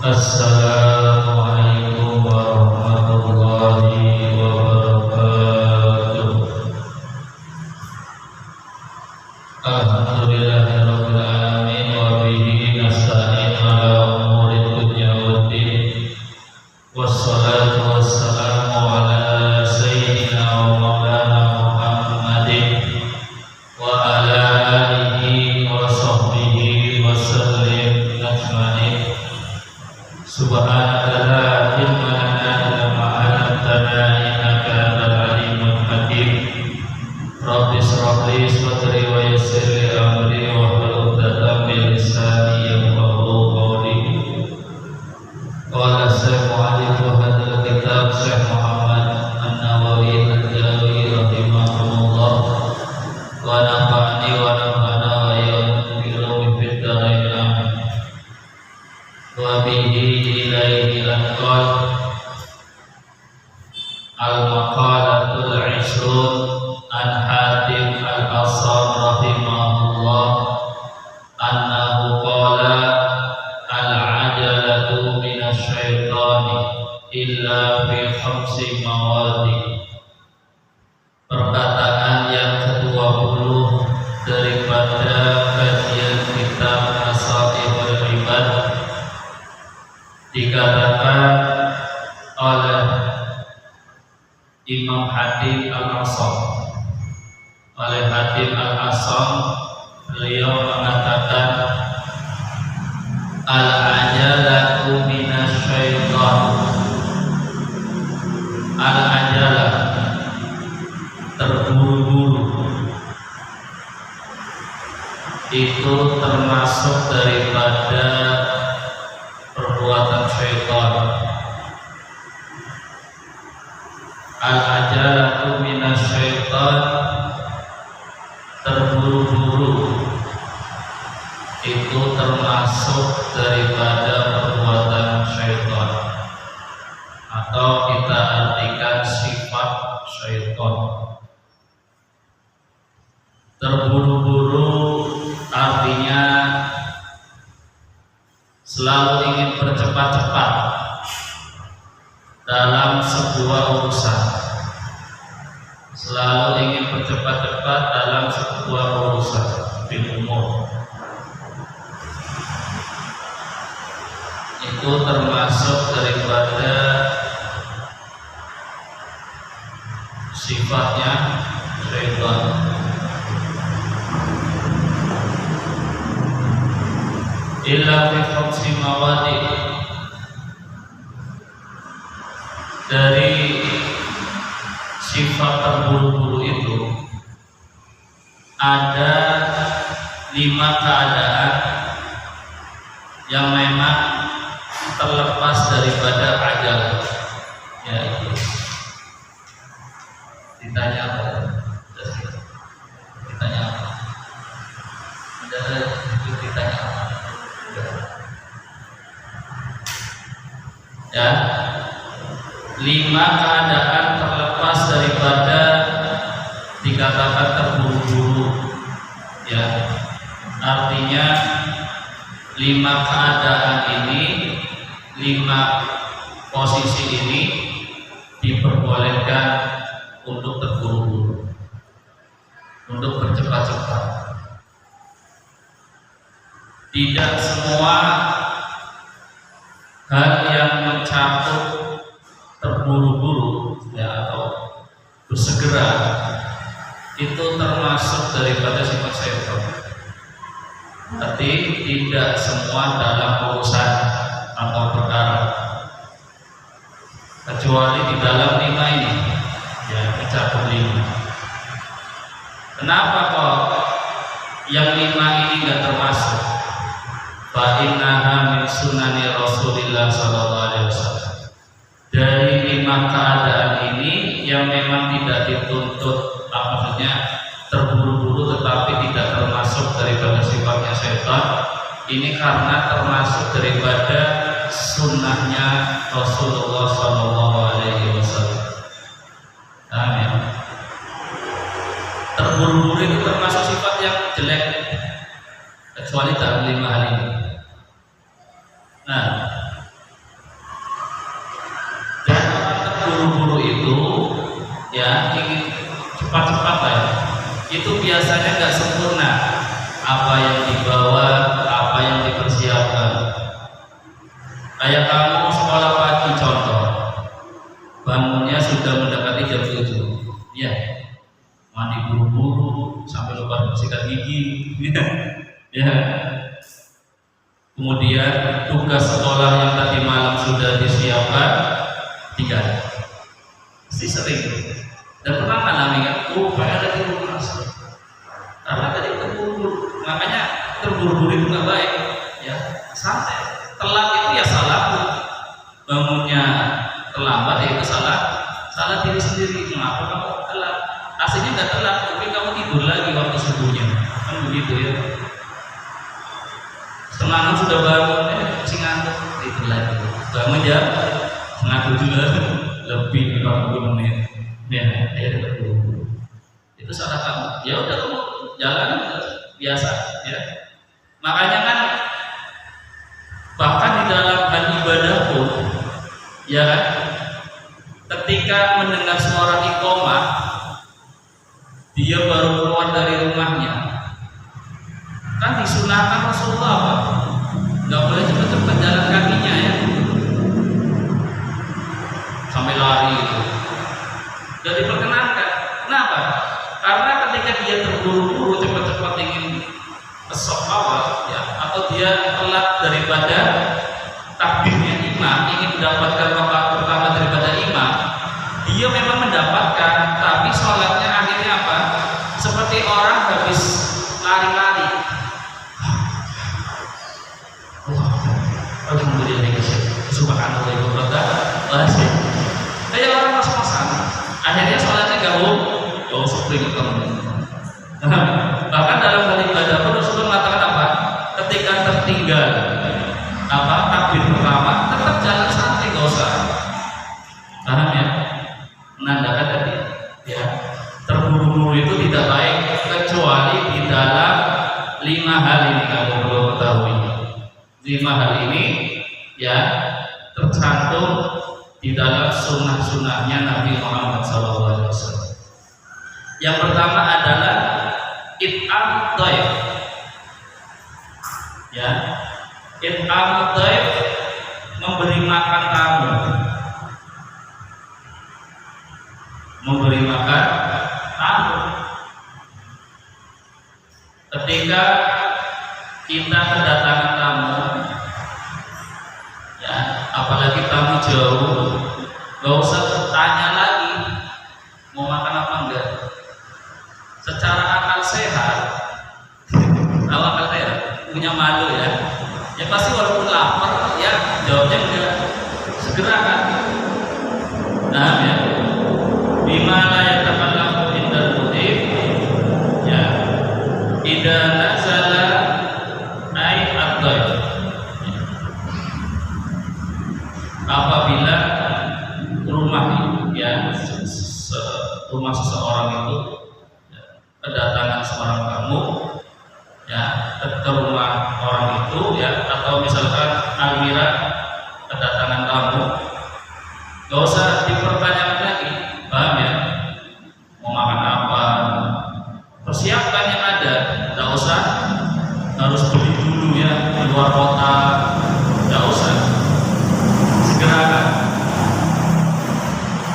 Assalamualaikum warahmatullahi wabarakatuh. Alhamdulillahirabbil alamin wa bihi nasta'in ala umuri dunya waddin. Wassalatu wassalamu ala sayyidina wa maulana Muhammadin wa ala alihi wa sahbihi wa sallim ajma'in. Subhanaka la ilma lana illa ma 'allamtana innaka antal alimul hakim. Rabbi shrah li sadri wa yassir li amri wahlul 'uqdatam min lisani yafqahu qawli. Qala Syekh Mu'allif hadzal kitab Syekh Muhammad An-Nawawi Al-Jalawi rahimahullah wa nafa'ani wa nafa'ana wa iyyakum bi ulumi fid dharain amin. Wa bihi ilaihi anqal al-maqalatul 'ishrun an Hatim al-Asam rahimahullah annahu qala al-'ajalatu minasyaitani illa fi khamsi mawadi. Perkataan yang ke-20 daripada kajian kitab Asatirul Ibad dikatakan oleh Imam Hatim al-Asam. Oleh Hatim al-Asam, beliau mengatakan al-ajalatu minasyaitan. Al-ajalah, terburu-buru, itu termasuk daripada perbuatan syaitan. Al-ajalatu minasyaitan, terburu-buru, itu termasuk daripada perbuatan syaitan, atau kita artikan sifat syaitan. Terburu-buru artinya selalu ingin bercepat-cepat dalam sebuah urusan, selalu ingin bercepat-cepat dalam sebuah urusan di umur. Itu termasuk daripada sifatnya syaitan. Illa fi khamsi mawadi, dari sifat terburu-buru itu ada 5 keadaan yang memang terlepas daripada ajal. Ya, itu ditanya apa? Ditanya apa? Ada itu ditanya apa? Ya, 5 keadaan terlepas daripada dikatakan terburu-buru. Ya, artinya 5 keadaan ini, 5 posisi ini diperbolehkan untuk terburu-buru, untuk bercepat-cepat. Tidak semua hal yang mencakup terburu-buru, ya, atau bersegera, itu termasuk daripada sifat syaitan. Tapi tidak semua dalam urusan atau perkara, kecuali di dalam 5 ini, ya, mencakup 5. Kenapa kok yang 5 ini nggak termasuk? Fa innaha min sunani Rasulillah sallallahu alaihi wasallam. Dari 5 keadaan ini yang memang tidak dituntut, maksudnya terburu-buru tetapi tidak termasuk daripada sifatnya syaitan, ini karena termasuk daripada sunnahnya Rasulullah Shallallahu Alaihi Wasallam. Amin. Terburu-buru itu termasuk sifat yang jelek, kecuali dalam 5 hal ini. Nah, dan orang terburu-buru itu ya ingin cepat-cepat lah ya. Itu biasanya nggak sempurna apa yang dibawa, apa yang dipersiapkan. Kayak kamu sekolah pagi contoh, bangunnya sudah mendekati jam 7, ya mandi buru-buru sampai lupa sikat gigi, ya. Kemudian tugas sekolah yang tadi malam sudah disiapkan, tinggal. Pasti sering. Dan pernah mengalami kan, PR lagi rumah. Karena tadi terburu-buru, makanya terburu-buru itu nggak baik, ya. Santai. Telat itu ya salahmu. Bangunnya terlambat ya itu salah diri sendiri. Kenapa kamu telat? Aslinya nggak telat, tapi kamu tidur lagi waktu subuhnya, kan begitu ya. Setengah 6 sudah bangun, masih ngantuk, tidur lagi. Bangun jam 6:30 lebih 40 menit. Ya, terburu-buru. Itu salah kamu. Ya udah kamu jalan biasa, ya. Makanya kan bahkan di dalam hal ibadah pun, ya kan, ketika mendengar suara iqamah, dia baru keluar dari rumahnya, kan disunahkan Rasulullah apa? Nggak boleh cepat-cepat jalan kakinya ya, sampai lari itu. Jadi diperkenankan. Kenapa? Karena ketika dia terburu-buru cepat-cepat ingin kesok awal, ya, atau dia telat daripada takbirnya imam, ingin mendapatkan rakaat pertama daripada imam, dia memang mendapatkan, tapi sholatnya akhirnya apa? Seperti orang habis lari-lari. Alhamdulillah, subhanallah, bahasa. Kayak orang mas-masan. Akhirnya sholatnya gak seperti itu. Bahkan dalam hal ibadah pun Rasulullah mengatakan apa? Ketika tertinggal takbir pertama, tetap jalan santai, gak usah. Paham ya? Menandakan tadi ya, terburu-buru itu tidak baik kecuali di dalam 5 hal ini. Kamu perlu ketahui 5 hal ini ya tercantum di dalam sunnah-sunnahnya Nabi Muhammad SAW. Yang pertama adalah it'am dhaif. Ya, it'am dhaif, memberi makan tamu. Memberi makan tamu. Ketika kita kedatangan tamu, ya, apalagi tamu jauh, gak usah tanya lagi mau makan apa enggak. Secara akal sehat, kalau akal sehat punya malu ya pasti walaupun lapar ya jawabnya enggak, segera kan. Nah ya, bima la yatakallamu indal mudhib, ya, idza nazala ay ad-dhaif, apabila rumah ya rumah seseorang itu kedatangan seorang tamu ya ke rumah orang itu ya, atau misalkan Almira kedatangan tamu, gak usah dipertanyakan lagi, paham ya, mau makan apa, persiapkan yang ada, gak usah harus beli dulu ya di luar kota, gak usah, segerakan.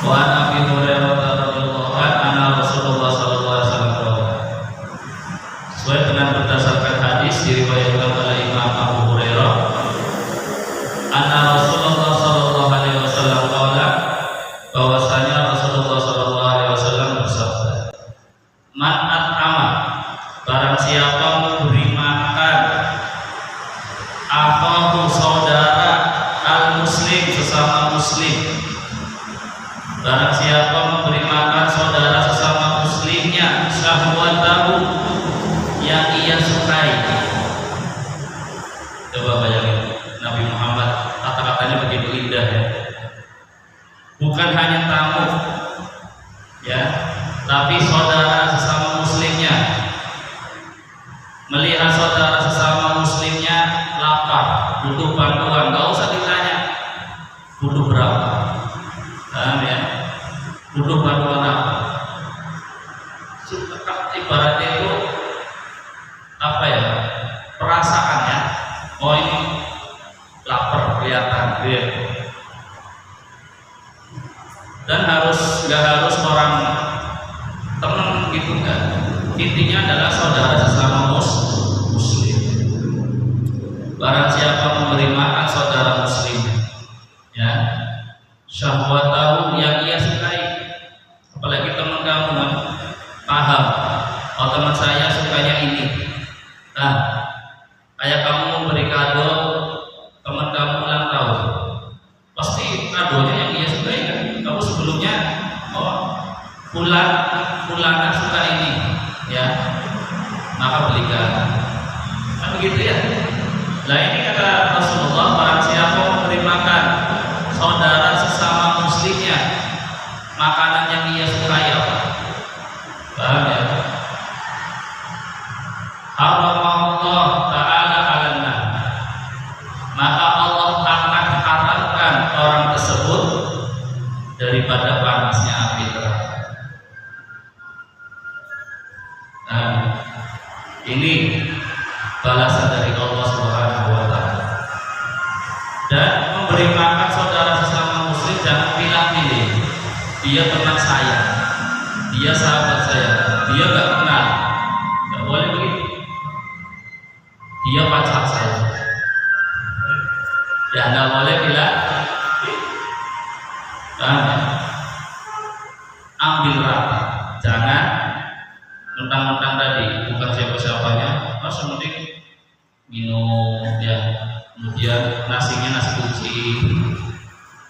Wa Nabi Hurairah radhiyallahu anhu Rasulullah sallallahu alaihi wasallam, sesuai dengan berdasarkan hadis diriwayatkan oleh Imam Abu Hurairah, anna Rasulullah sallallahu alaihi wasallam qala, bahwasanya Rasulullah sallallahu alaihi wasallam bersabda, man at'ama, barang siapa memberi makan akhahu, saudara al-muslim, sesama muslim, barang siapa memberi makan saudara sesama muslimnya, syahwatahu, yang ia sukai, berbeda ya. Bukan hanya tamu ya, tapi saudara sesama muslimnya. Melihat saudara sesama muslimnya lapar, butuh bantuan, nggak usah ditanya butuh berapa, paham ya? Butuh bantuan apa? Ibaratnya itu apa ya? Perasaan ya. Oh ini lapar kelihatan, ya. Dan nggak harus orang teman gitu kan. Intinya adalah saudara sesama muslim. Barang siapa memberi makan saudara muslim, ya, syahwatahu yang ia sukai. Apalagi teman kamu kan paham, oh teman saya sukanya ini. Nah, kayak kamu memberi kado teman kamu ulang tahun, pasti kadonya yang ia sukai kan. Kamu sebelumnya, oh fulana suka ini, ya, maka belikan. Kan begitu ya. Nah ini kata Rasulullah, barang siapa memberi makan saudara sesama muslimnya makanan yang ia sukai apa? Paham ya? Allah Ta'ala alanna, maka Allah akan haramkan orang tersebut daripada panasnya api neraka. Nah, ini balasan dari Allah Subhanahu wa Ta'ala. Dan memberi makan saudara sesama muslim jangan pilih-pilih. Dia teman saya, dia sahabat saya, dia gak kenal, gak boleh begitu. Dia pacar saya, ya gak boleh bilang. Ambil rata, jangan mentang-mentang tadi bukan siapa-siapanya, mas penting minum ya, kemudian nasinya nasi kucing,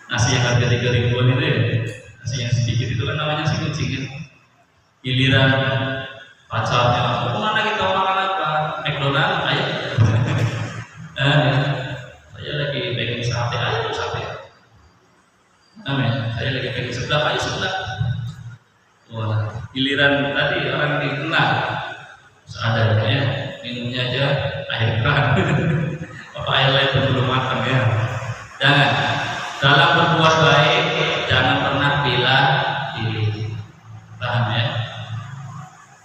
nasi yang harga 3.000-an itu ya, nasi yang sedikit itu kan namanya nasi kucing kan. Giliran pacarnya, kemana kita makan apa? McDonald, ayo. Saya lagi pengen sate, ayo sate. Amin. Saya lagi pengen sebelah, ayo sebelah. Wah, giliran tadi orang dikenal seadanya, minumnya aja air keran. Apa air lain belum matang ya. Jangan. Dalam berbuat baik jangan pernah pilih. Paham ya?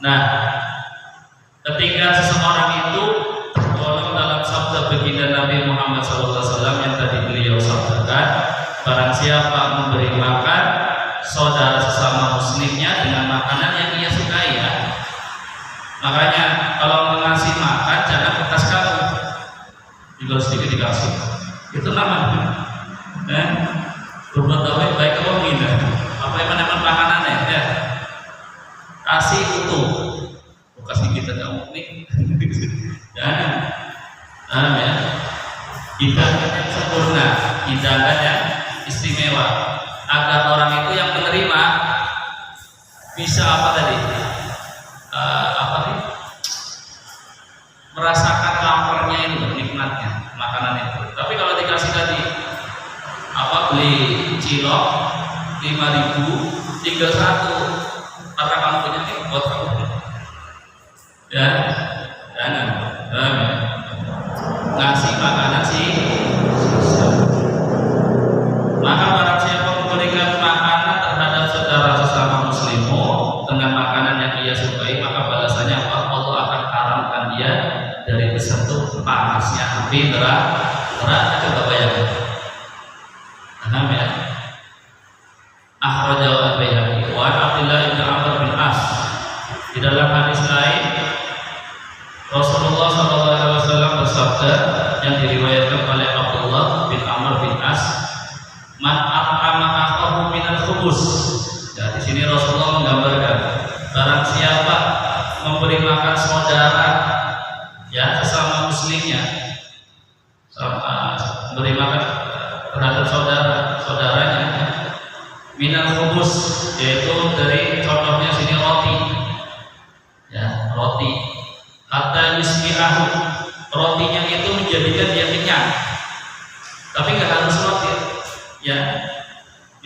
Nah, ketika seseorang itu tolong dalam sabda baginda Nabi Muhammad SAW yang tadi beliau sabdakan, barang siapa memberi makan saudara sesama muslimnya dengan makanan yang ia sukai ya. Makanya kalau mengasih makan jangan bekas kamu, juga sedikit dikasih. Itu namanya berbuat baik apa tidak? Apa yang meneman makanannya ya? Kasih utuh, kasih kita kamu nih. Jangan, ya. Hidangan yang sempurna, hidangan yang istimewa, agar orang itu yang menerima bisa apa tadi? Merasakan laparnya itu, nikmatnya makanan itu. Tapi kalau dikasih tadi beli cilok 5.000 tinggal 1 karena kamu punya nih buat kamu ya, jangan ngasih makanan sih. Maka barang siapa memberikan makanan terhadap saudara sesama muslimu dengan makanan yang ia sukai, maka balasannya apa? Allah akan haramkan dia dari tersentuh panasnya api neraka. Coba bayangkan. Paham ya? Akhrajahu al-Baihaqi wa Abdullah bin Amr bin As. Di dalam hadis lain Rasulullah SAW bersabda yang diriwayatkan oleh Abdullah bin Amr bin As, man at'ama akhahu minal khubus. Ya, di sini Rasulullah menggambarkan barang siapa memberi makan saudara ya sesama muslimnya, memberi makan terhadap saudaranya minal khubus, yaitu dari contohnya sini roti ya, roti hatta yusmi'ahu, rotinya itu menjadikan dia kenyang, tapi nggak harus roti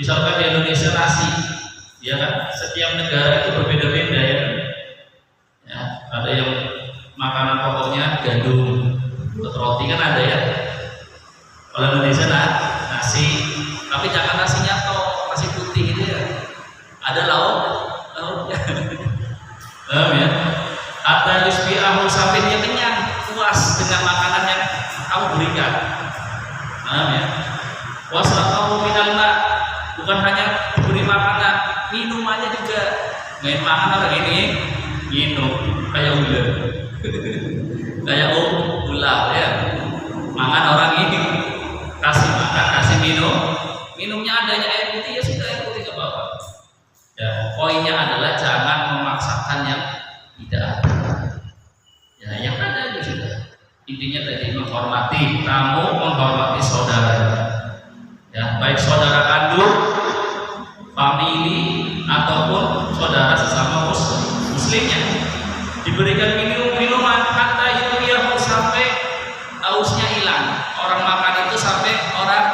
Misalkan di Indonesia nasi, ya kan? Setiap negara itu berbeda-beda ya. Ya, ada yang makanan pokoknya gandum, buat roti kan ada ya. Kalau Indonesia nasi, tapi jangan nasinya toh nasi putih gitu ya. Ada lauknya. Paham ya? Ada yusbi'ahul sampai dia kenyang, puas dengan makanan yang kamu berikan. Paham ya? Wasraqahu minal ma', bukan hanya diberi makanan, minumannya juga. Nggak makan apa ini? Minum kayak ular. Kayak ular ya. Makan orang ini kasih makan, kasih minum. Minumnya adanya air putih ya sudah, air putih nggak apa-apa. Ya, poinnya adalah jangan memaksakan yang tidak ada. Ya, yang ada aja sudah. Intinya tadi menghormati tamu, menghormati saudara. Ya, baik saudara kandung, famili ataupun saudara sesama muslimnya. Diberikan minuman hatta yuriyahu sampai hausnya hilang. Orang makan itu sampai orang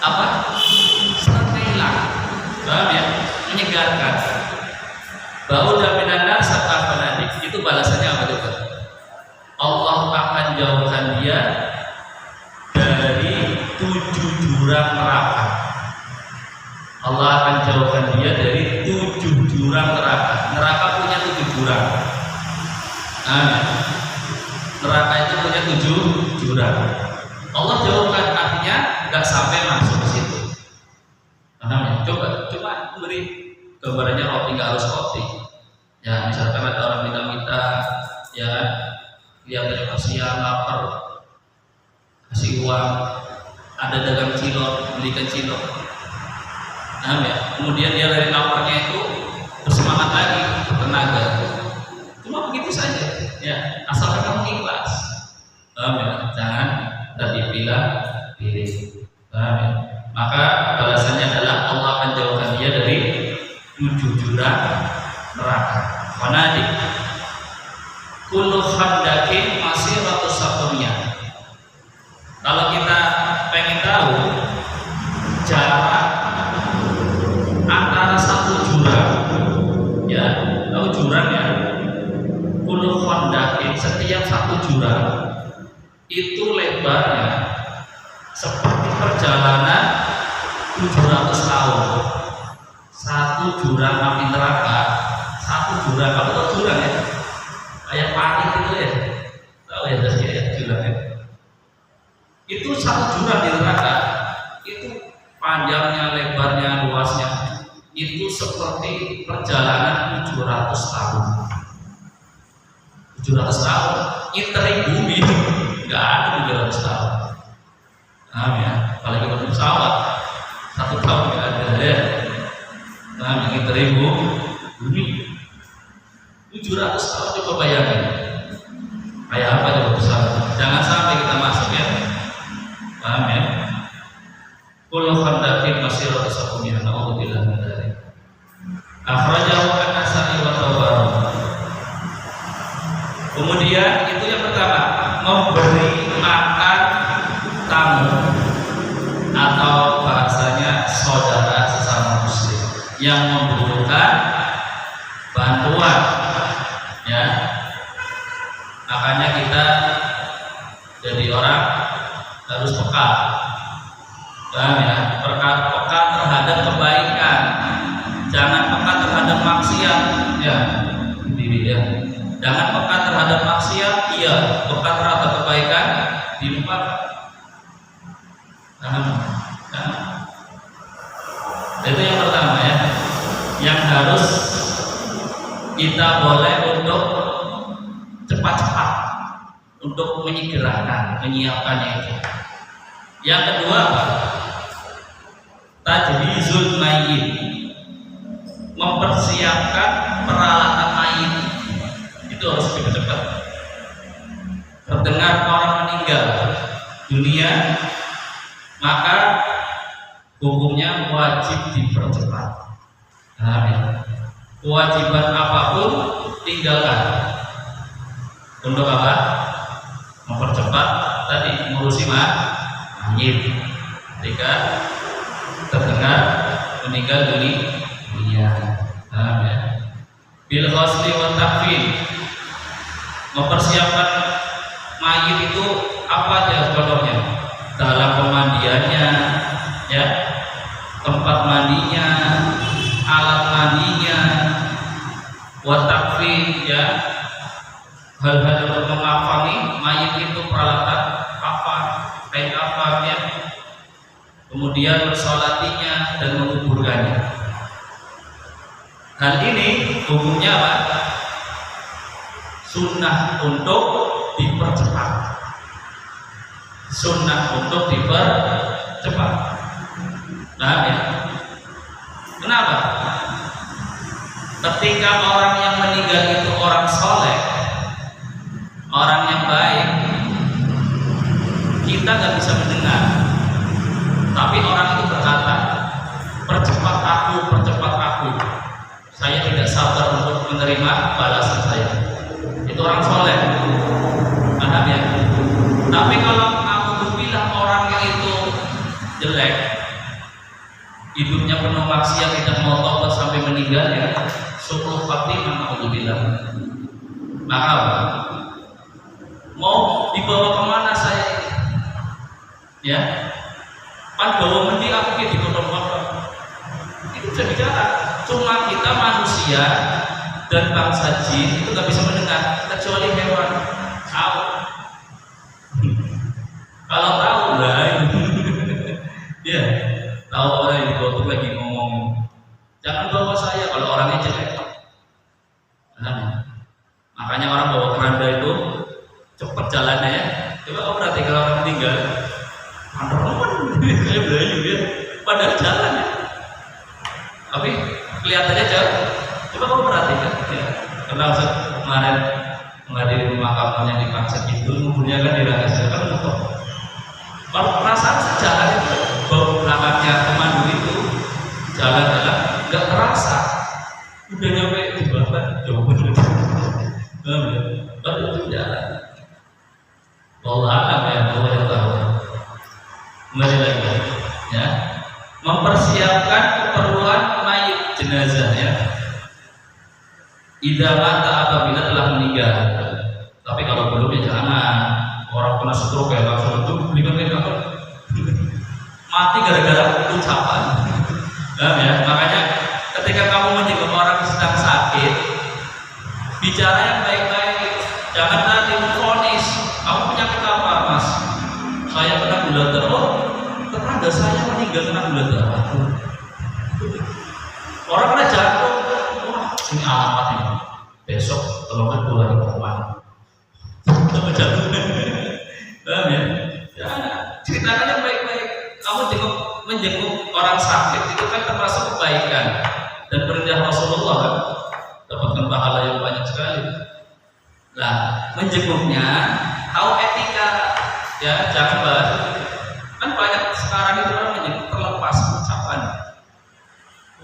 sampai hilang. Paham ya? Menyegarkan. Bau daminan nar serta fanadik. Itu balasannya apa coba? Allah akan jauhkan dia dari 7 jurang neraka. Allah akan jauhkan dia dari 7 jurang neraka. Neraka punya 7 jurang. Amin. Neraka itu punya 7 jurang. Allah jauhkan, artinya nggak sampai masuk ke situ. Amin. Coba beri gambarannya roti, nggak harus roti. Ya, misalkan ada orang minta-minta, ya, lihatnya kasihan, lapar, kasih uang. Ada dagang cilok, belikan cilok. Nah, ya. Kemudian dia dari laparnya itu bersemangat lagi, bertenaga. Cuma begitu saja, ya. Asalkan kamu ikhlas. Ya. Jangan tadi pilih. Ya. Maka balasannya adalah Allah akan jauhkan dia dari 7 jurang neraka. Fanadik. Kullu khandakin masiratu sab'umiyah. Kalau kita pengen tahu jarak antara satu jurang, ya, tahu jurang ya, kullu khandakin, setiap satu jurang itu lebarnya seperti perjalanan 700 tahun. Satu jurang api neraka, satu jurang, kalau tahu jurang ya, kayak parit itu ya, tahu ya jurang ya. Itu satu jurang di neraka, itu panjangnya, lebarnya, luasnya itu seperti perjalanan 700 tahun. 700 tahun, interi bumi nggak ada 700 tahun. Ya, apalagi kalau pesawat 1 tahun nggak ada ya. Nah, interi bumi 700 tahun, coba bayangin. Kayak apa coba pesawat? Jangan sampai kita masuk ya. Paham ya? Kullu khandakin masiratu sab'umiyah, na'udzubillah min dzalik. Akhrajahu an-Nasa'i wa Tabarani. Kemudian itu yang pertama, memberi makan tamu atau bahasanya saudara sesama muslim yang membutuhkan bantuan, ya. Makanya kita jadi orang harus peka, paham ya? Peka terhadap kebaikan, jangan peka terhadap maksiat, ya. Ya. Jangan peka terhadap maksiat, iya. Peka terhadap kebaikan, dilupakan. Itu yang pertama ya, yang harus kita boleh untuk cepat-cepat untuk menyegerakan, menyiapkannya itu. Yang kedua, tajhizul mayyit, mempersiapkan peralatan mayit. Itu harus cepat-cepat. Terdengar orang meninggal dunia, maka hukumnya wajib dipercepat. Kewajiban apapun tinggalkan. Untuk apa? Mempercepat tadi ngurusi mayit. Ketika terdengar meninggal dunia. Paham ya? Bil ghusli wa takfin, mempersiapkan mayit itu apa aja contohnya? Dalam pemandiannya, ya, tempat mandinya, alat mandinya, wa takfin, ya, hal-hal untuk mengafangi mayit itu, peralatan kafan, kain kafannya, kemudian bersolatinya dan menguburkannya. Hal ini hukumnya apa? Sunnah untuk dipercepat. Sunnah untuk dipercepat. Paham ya? Kenapa? Ketika orang yang meninggal itu orang soleh, orang yang baik, kita nggak bisa mendengar. Tapi orang itu berkata, percepat aku, percepat aku. Saya tidak sabar untuk menerima balasan saya. Itu orang soleh. Paham ya? Tapi kalau kamu bilang orangnya itu jelek, hidupnya penuh maksiat, tidak mau tobat sampai meninggal, ya, syukur fatimah, alhamdulillah. Maka mau dibawa kemana saya ini? Ya, pan bawa mending aku di kotong apa? Itu bisa bicara. Cuma kita manusia dan bangsa jin itu nggak bisa mendengar, kecuali hewan. Tahu? Kalau tahu lah, ya, tahu orang yang dibawa lagi ngomong, jangan bawa saya kalau orangnya jelek. Nah, makanya orang bawa keranda itu cepat jalannya, ya. Coba kamu perhati kalau orang meninggal, kayak belayu ya, padahal jalan ya. Tapi kelihatannya jauh. Coba kamu perhatikan, ya. Karena Ustaz kemarin menghadiri pemakaman yang di Pancet itu, umurnya kan dirahasiakan kan untuk. Kalau perasaan sejalan itu, bau belakangnya pemandu itu jalan-jalan nggak terasa, udah nyampe di bawah jauh banget. Baru itu jalan. Allah alam ya, Allah yang tahu. Kembali lagi, ya, mempersiapkan keperluan mayit jenazah, ya. Idza mata apabila telah meninggal. Tapi kalau belum ya jangan. Orang kena stroke ya langsung itu belikan apa? Mati gara-gara ucapan. Ya, makanya ketika kamu menjenguk orang sedang sakit, bicara yang baik-baik. Jangan nanti memvonis, kamu penyakit apa, Mas? Saya kena gula darah. Oh, tetangga saya meninggal kena gula darah. Orang kena jantung. Wah, ini alamat ini. Besok kalau kan keluar di rumah. Sama jantung. Paham ya? Ya, ceritakan yang baik-baik. Kamu menjenguk orang sakit itu kan termasuk kebaikan dan perintah Rasulullah kan, dapatkan pahala yang banyak sekali. Nah, menjenguknya tahu etika, ya, jangan bahas. Kan banyak sekarang itu orang menjenguk terlepas ucapan.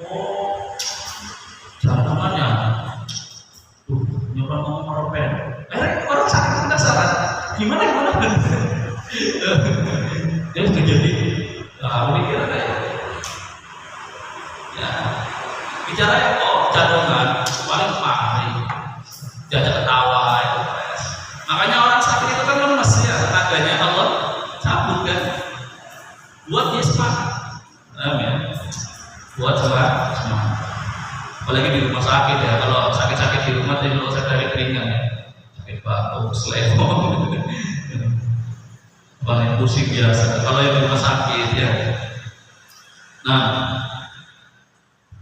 Oh, jantungannya, nyoba ngomong orang orang sakit penasaran. Gimana? Dia sudah jadi, mikir kayak, ya, bicara ya, oh jantungan, paling mati, diajak ketawa, itu. Makanya orang sakit itu kan lemes ya, tenaganya Allah cabut kan, buat dia semangat, ya, buat semangat. Apalagi di rumah sakit ya, kalau sakit-sakit di rumah jadi kalau saya dari keringan ya. Batuk, selewong, paling pusing biasa. Kalau yang di rumah sakit ya. Nah,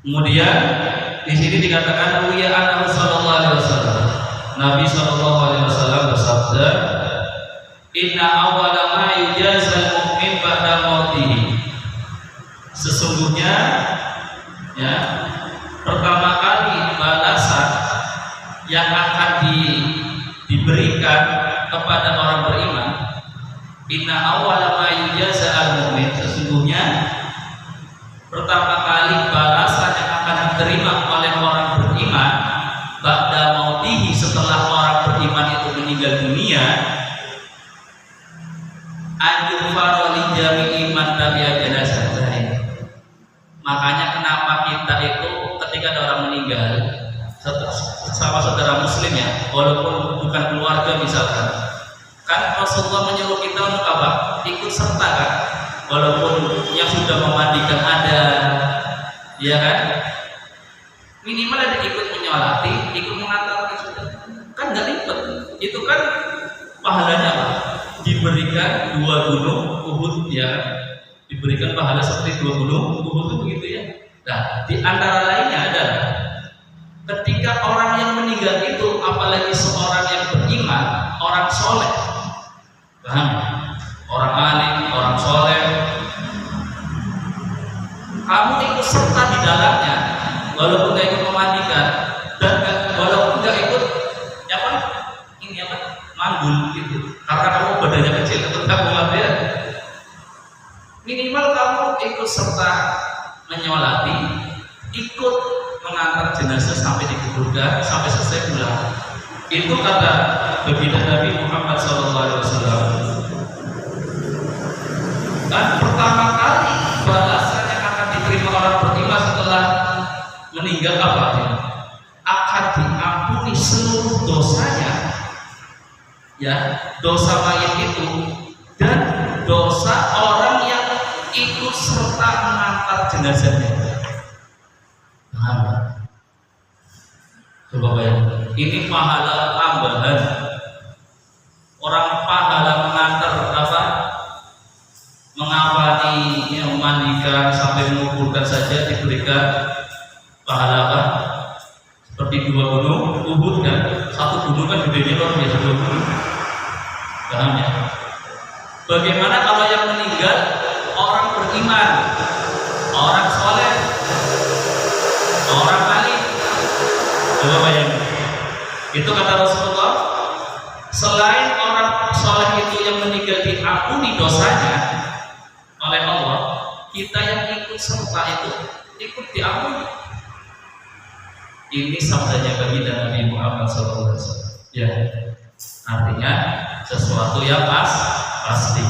kemudian di sini dikatakan Uya Nabi Sallallahu Alaihi Wasallam. Nabi Sallallahu Alaihi Wasallam bersabda, Inna awwala ma yujazal mu'min ba'da mautihi. Sesungguhnya, ya, pertama kali balasan yang akan diberikan kepada orang beriman, inna awwala ma yujaza al-mu'min, sesungguhnya pertama kali balasan yang akan diterima oleh orang beriman ba'da mautihi, setelah orang beriman itu meninggal dunia, anjur faroli jami'i man tabi'a janazah. Makanya kenapa kita itu ketika ada orang meninggal sama saudara muslim ya, walaupun bukan keluarga misalkan, kan Rasulullah menyuruh kita untuk apa? Ikut serta kan, walaupun yang sudah memandikan ada, ya kan, minimal ada ikut menyolati, ikut mengantarkan sudah, kan nggak ribet. Itu kan pahalanya apa? Diberikan 2 gunung Uhud, ya, diberikan pahala seperti 2 gunung Uhud itu begitu ya. Nah, di antara lainnya adalah ketika orang yang meninggal itu, apalagi seorang yang beriman, orang soleh, paham? Orang alim, orang soleh, kamu ikut serta di dalamnya, walaupun gak ikut memandikan dan walaupun gak ikut apa? Ini apa? Manggul gitu. Karena kamu badannya kecil, tetap kamu ya. Minimal kamu ikut serta menyolati, ikut mengantar jenazah sampai dikuburkan, sampai selesai pulang. Itu kata baginda Nabi Muhammad SAW. Dan pertama kali balasan yang akan diterima orang beriman setelah meninggal apa? Akan diampuni seluruh dosanya, ya, dosa mayit itu dan dosa orang yang ikut serta mengantar jenazahnya. Paham? Coba bayangkan, ini pahala tambahan. Orang pahala mengantar apa? Mengawani, yang memandikan sampai menguburkan saja diberikan pahala apa? Seperti 2 gunung Uhud kan? 1 gunung kan gedenya luar biasa 2 gunung. Paham ya? Bagaimana kalau yang meninggal orang beriman, orang soleh, orang alim? Coba bayangkan. Itu kata Rasulullah, selain orang soleh itu yang meninggal diampuni dosanya oleh Allah, kita yang ikut serta itu ikut diampuni. Ini sabdanya baginda Nabi Muhammad SAW. Ya, artinya sesuatu yang pasti.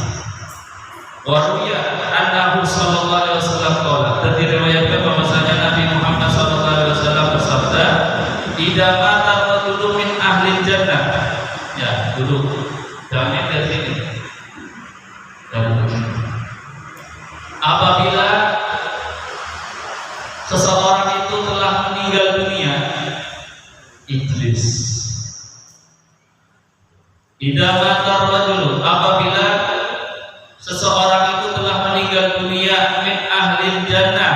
Waruya annahu sallallahu alaihi wasallam qala, dan diriwayatkan bahwasanya Nabi Muhammad sallallahu alaihi wasallam bersabda, "Idza mata rajulun min ahli jannah." Ya, dulu. Jangan dari sini. Apabila seseorang itu telah meninggal dunia, Idris. Idza mata rajulun, apabila seseorang itu telah meninggal dunia min ahli jannah,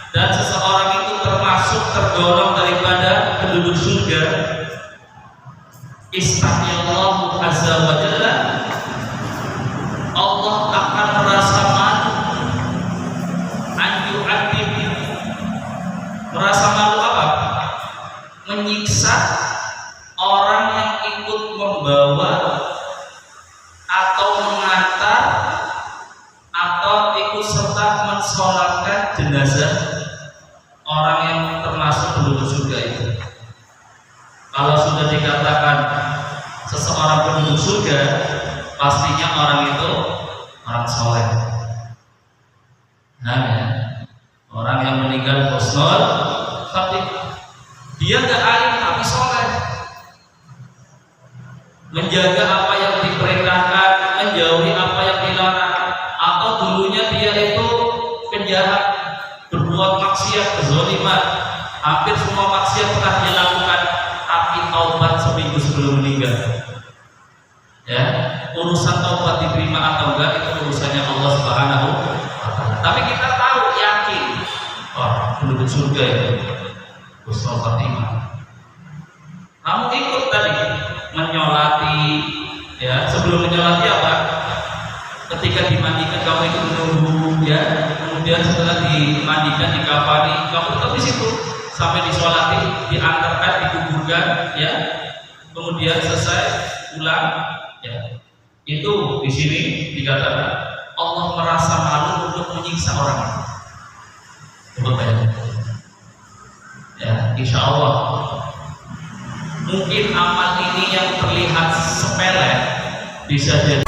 dan seseorang itu termasuk tergolong daripada penduduk surga, istahillahu azza wa jalla, Allah akan merasa malu, an-yu'adzib, merasa malu apa? Menyiksa orang yang ikut membawa atau mengantar atau ikut serta mensolatkan jenazah orang yang termasuk penduduk surga itu. Kalau sudah dikatakan seseorang penduduk surga, pastinya orang itu orang soleh. Nah, ya, orang yang meninggal husnul khatimah, dia nggak alim tapi soleh, menjaga apa yang diperintahkan, menjauhi apa yang dilarang. Atau dulunya dia itu penjahat, berbuat maksiat, kezaliman, hampir semua maksiat pernah dia lakukan, tapi taubat seminggu sebelum meninggal. Ya, urusan taubat diterima atau enggak itu urusannya Allah Subhanahu wa Ta'ala. Tapi kita tahu, yakin, penduduk surga itu husnul khatimah. Kamu ikut tadi menyolati, ya, sebelum menyolati apa? Ketika dimandikan kamu ikut menunggu, ya, kemudian setelah dimandikan, dikafani, kamu tetap di situ sampai disolati, diantarkan, dikuburkan, ya, kemudian selesai pulang, ya. Itu di sini dikatakan Allah merasa malu untuk menyiksa orang. Coba bayangkan. Ya, insya Allah mungkin amal ini yang terlihat sepele bisa jadi